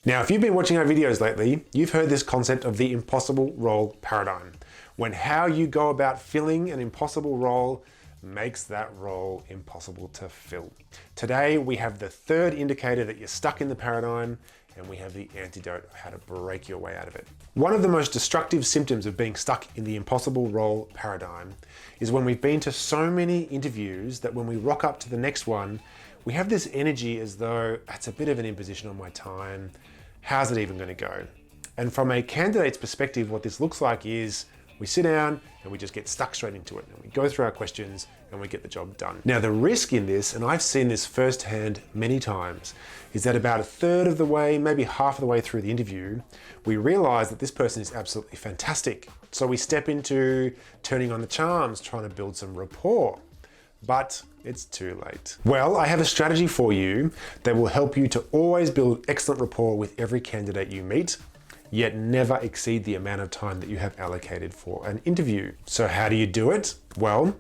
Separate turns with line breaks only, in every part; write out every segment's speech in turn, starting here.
Now, if you've been watching our videos lately, you've heard this concept of the impossible role paradigm, when how you go about filling an impossible role makes that role impossible to fill. Today, we have the third indicator that you're stuck in the paradigm, and we have the antidote of how to break your way out of it. One of the most destructive symptoms of being stuck in the impossible role paradigm is when we've been to so many interviews that when we rock up to the next one, we have this energy as though it's a bit of an imposition on my time. How's it even going to go? And from a candidate's perspective, what this looks like is we sit down and we just get stuck straight into it, and we go through our questions and we get the job done. Now, the risk in this, and I've seen this firsthand many times, is that about a third of the way, maybe half of the way through the interview, we realize that this person is absolutely fantastic. So we step into turning on the charms, trying to build some rapport. But it's too late. Well, I have a strategy for you that will help you to always build excellent rapport with every candidate you meet, yet never exceed the amount of time that you have allocated for an interview. So how do you do it? Well,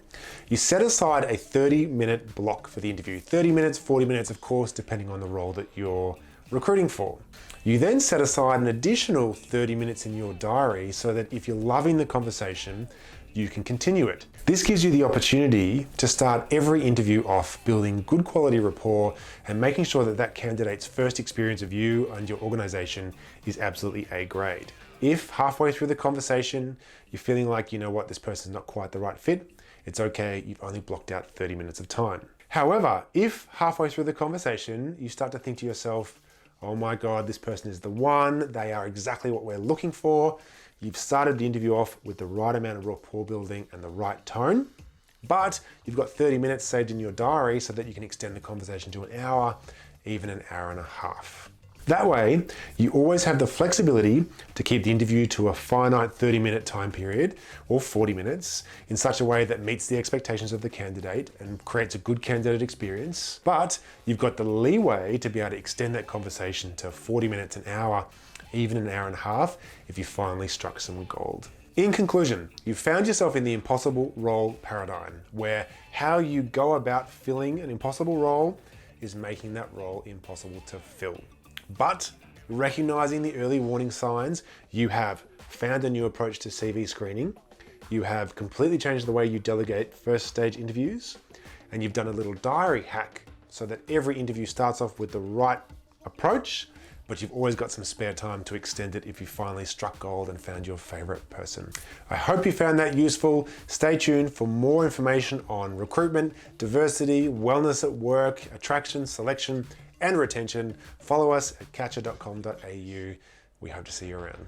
you set aside a 30-minute block for the interview. 30 minutes, 40 minutes, of course, depending on the role that you're recruiting for. You then set aside an additional 30 minutes in your diary so that if you're loving the conversation, you can continue it. This gives you the opportunity to start every interview off building good quality rapport and making sure that that candidate's first experience of you and your organization is absolutely A grade. If halfway through the conversation, you're feeling like, you know what, this person's not quite the right fit, it's okay, you've only blocked out 30 minutes of time. However, if halfway through the conversation, you start to think to yourself, oh my God, this person is the one, they are exactly what we're looking for, you've started the interview off with the right amount of rapport building and the right tone, but you've got 30 minutes saved in your diary so that you can extend the conversation to an hour, even an hour and a half. That way, you always have the flexibility to keep the interview to a finite 30-minute time period or 40 minutes in such a way that meets the expectations of the candidate and creates a good candidate experience. But you've got the leeway to be able to extend that conversation to 40 minutes, an hour, even an hour and a half if you finally struck some gold. In conclusion, you've found yourself in the impossible role paradigm, where how you go about filling an impossible role is making that role impossible to fill. But recognizing the early warning signs, you have found a new approach to CV screening, you have completely changed the way you delegate first stage interviews, and you've done a little diary hack so that every interview starts off with the right approach, but you've always got some spare time to extend it if you finally struck gold and found your favorite person. I hope you found that useful. Stay tuned for more information on recruitment, diversity, wellness at work, attraction, selection, and retention. Follow us at catcher.com.au. We hope to see you around.